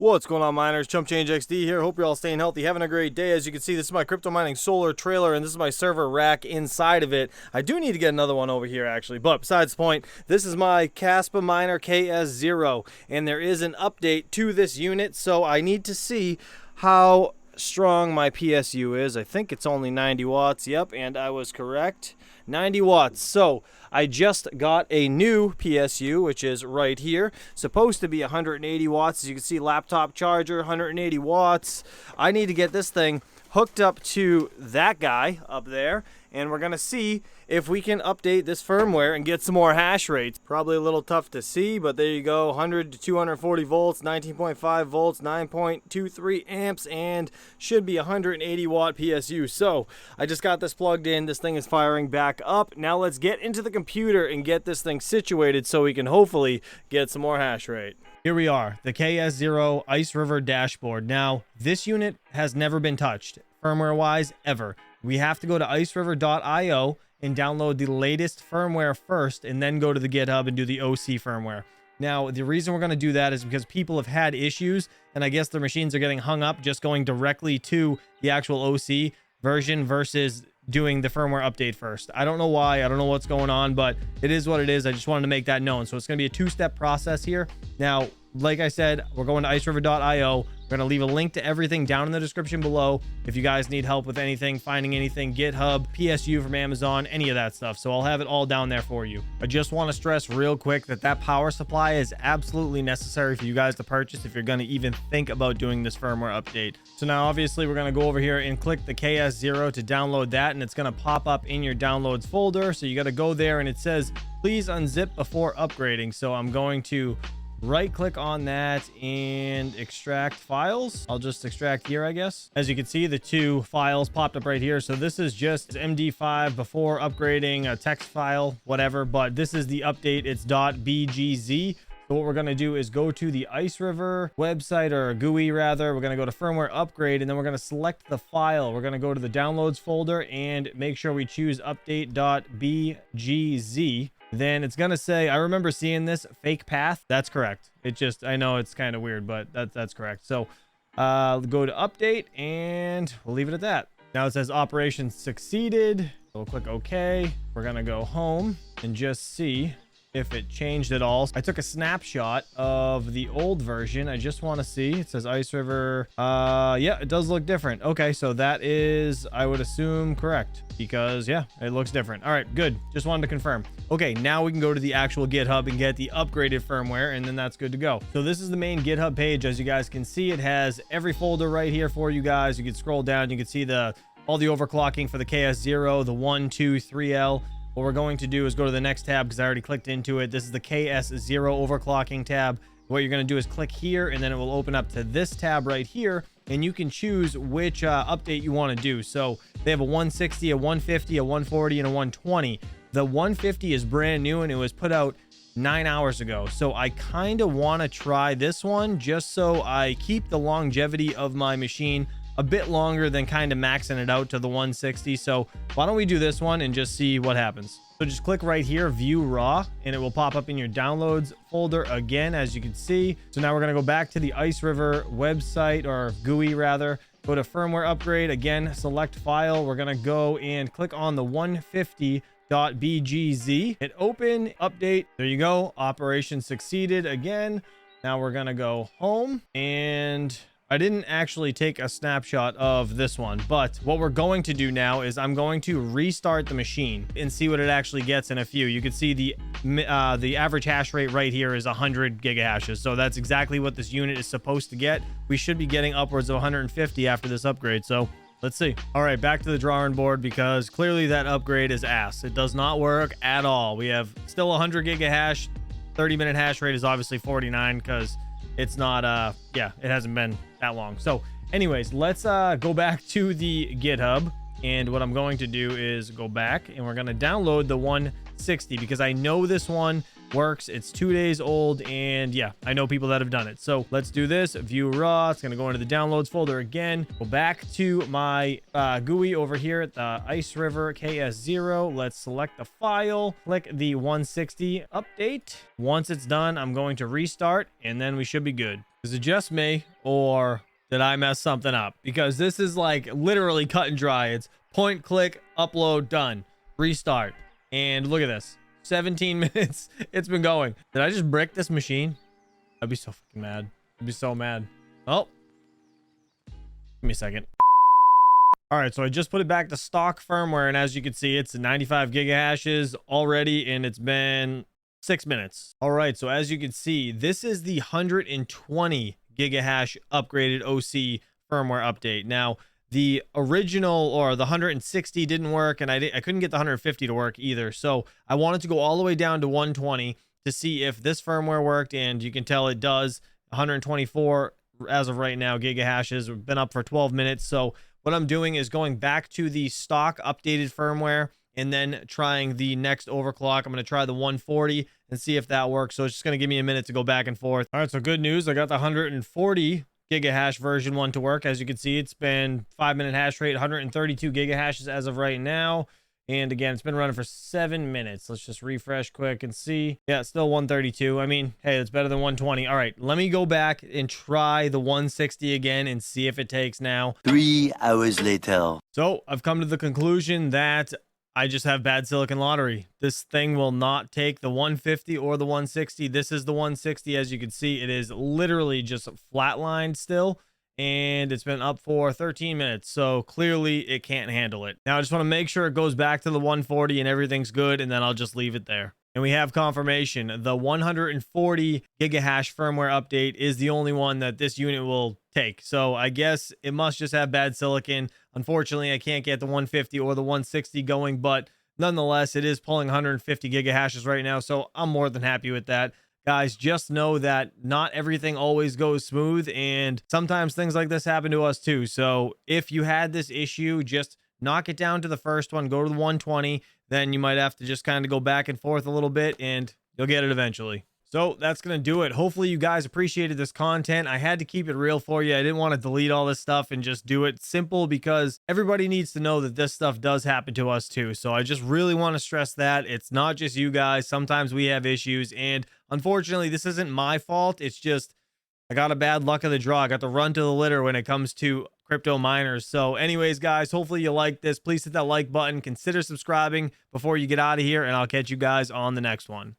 What's going on, miners? Chump Change XD here. Hope you're all staying healthy, having a great day. As you can see, this is my crypto mining solar trailer, and this is my server rack inside of it. I do need to get another one over here, actually, but besides the point, this is my Kaspa Miner KS0, and there is an update to this unit, so I need to see how strong my PSU is. I think it's only 90 watts. Yep, and I was correct. 90 watts. So I just got a new PSU, which is right here. Supposed to be 180 watts. As you can see, laptop charger, 180 watts. I need to get this thing hooked up to that guy up there, and we're gonna see if we can update this firmware and get some more hash rates. Probably a little tough to see, but there you go. 100 to 240 volts, 19.5 volts, 9.23 amps, and should be 180 watt PSU. So I just got this plugged in. This thing is firing back up. Now let's get into the computer and get this thing situated so we can hopefully get some more hash rate. Here we are, the KS0 Iceriver dashboard. Now, this unit has never been touched, firmware-wise, ever. We have to go to iceriver.io and download the latest firmware first, and then go to the GitHub and do the OC firmware. Now, the reason we're going to do that is because people have had issues, and I guess their machines are getting hung up just going directly to the actual OC version versus doing the firmware update first. I don't know why. I don't know what's going on, but it is what it is. I just wanted to make that known. So it's going to be a two-step process here. Now, like I said, we're going to iceriver.io. We're going to leave a link to everything down in the description below. If you guys need help with anything, finding anything, GitHub, PSU from Amazon, any of that stuff. So I'll have it all down there for you. I just want to stress real quick that that power supply is absolutely necessary for you guys to purchase if you're going to even think about doing this firmware update. So now obviously we're going to go over here and click the KS0 to download that, and it's going to pop up in your downloads folder. So you got to go there, and it says, please unzip before upgrading. So I'm going to right click on that and extract files. I'll just extract here, I guess. As you can see, the two files popped up right here. So this is just MD5 before upgrading, a text file, whatever, but this is the update. It's .bgz. So what we're going to do is go to the Iceriver website, or GUI rather. We're going to go to firmware upgrade, and then we're going to select the file. We're going to go to the downloads folder and make sure we choose update.bgz. Then it's gonna say, I remember seeing this fake path. That's correct. It just, I know it's kind of weird, but that's correct. So go to update, and we'll leave it at that. Now it says operation succeeded. We'll click OK. We're gonna go home and just see if it changed at all. I took a snapshot of the old version. I just want to see. It says Iceriver. Yeah, it does look different. Okay, so that is, I would assume, correct, because yeah, it looks different. All right, good. Just wanted to confirm. Okay, now we can go to the actual GitHub and get the upgraded firmware, and then that's good to go. So this is the main GitHub page. As you guys can see, it has every folder right here for you guys. You can scroll down. You can see all the overclocking for the KS0, the 1, 2, 3L. What we're going to do is go to the next tab because I already clicked into it. This is the KS0 overclocking tab. What you're going to do is click here, and then it will open up to this tab right here, and you can choose which update you want to do. So they have a 160, a 150, a 140, and a 120. The 150 is brand new, and it was put out 9 hours ago. So I kind of want to try this one just so I keep the longevity of my machine a bit longer than kind of maxing it out to the 160. So why don't we do this one and just see what happens. So just click right here, view raw, and it will pop up in your downloads folder again, as you can see. So now we're going to go back to the Iceriver website, or GUI rather. Go to firmware upgrade again, select file. We're going to go and click on the 150.bgz, hit open, update. There you go. Operation succeeded again. Now we're going to go home, and I didn't actually take a snapshot of this one, but what we're going to do now is I'm going to restart the machine and see what it actually gets in a few. You can see the average hash rate right here is 100 gigahashes. So that's exactly what this unit is supposed to get. We should be getting upwards of 150 after this upgrade. So let's see. All right, back to the drawing board, because clearly that upgrade is ass. It does not work at all. We have still 100 gigahash. 30-minute hash rate is obviously 49 because it's not yeah, it hasn't been that long. So anyways, let's go back to the GitHub, and what I'm going to do is go back, and we're going to download the 160 because I know this one works. It's 2 days old, and yeah, I know people that have done it. So let's do this. View raw. It's going to go into the downloads folder again. Go back to my GUI over here at the Iceriver KS0. Let's select the file, click the 160 update. Once it's done, I'm going to restart, and then we should be good. Is it just me, or did I mess something up? Because this is like literally cut and dry. It's point, click, upload, done, restart. And look at this, 17 minutes it's been going. Did I just brick this machine? I'd be so fucking mad. I'd be so mad. Oh, give me a second. All right, so I just put it back to stock firmware, and as you can see, it's 95 gigahashes already, and it's been 6 minutes. All right, so as you can see, this is the 120 gigahash upgraded OC firmware update. Now, the original, or the 160 didn't work, and I couldn't get the 150 to work either. So I wanted to go all the way down to 120 to see if this firmware worked, and you can tell it does. 124 as of right now gigahashes. We've been up for 12 minutes. So what I'm doing is going back to the stock updated firmware and then trying the next overclock. I'm going to try the 140 and see if that works. So it's just going to give me a minute to go back and forth. All right, so good news. I got the 140 gigahash version 1 to work. As you can see, it's been 5-minute hash rate, 132 gigahashes as of right now. And again, it's been running for 7 minutes. Let's just refresh quick and see. Yeah, it's still 132. I mean, hey, it's better than 120. All right, let me go back and try the 160 again and see if it takes now. 3 hours later. So I've come to the conclusion that I just have bad silicon lottery. This thing will not take the 150 or the 160. This is the 160. As you can see, it is literally just flatlined still. And it's been up for 13 minutes, so clearly it can't handle it. Now I just want to make sure it goes back to the 140 and everything's good, and then I'll just leave it there. And we have confirmation. The 140 gigahash firmware update is the only one that this unit will take. So I guess it must just have bad silicon. Unfortunately, I can't get the 150 or the 160 going, but nonetheless, it is pulling 150 gigahashes right now, so I'm more than happy with that. Guys, just know that not everything always goes smooth, and sometimes things like this happen to us too. So if you had this issue, just knock it down to the first one, go to the 120, then you might have to just kind of go back and forth a little bit, and you'll get it eventually. So that's going to do it. Hopefully you guys appreciated this content. I had to keep it real for you. I didn't want to delete all this stuff and just do it simple, because everybody needs to know that this stuff does happen to us too. So I just really want to stress that it's not just you guys. Sometimes we have issues, and unfortunately this isn't my fault. It's just I got a bad luck of the draw. I got the run to the litter when it comes to crypto miners. So anyways, guys, hopefully you like this. Please hit that like button. Consider subscribing before you get out of here, and I'll catch you guys on the next one.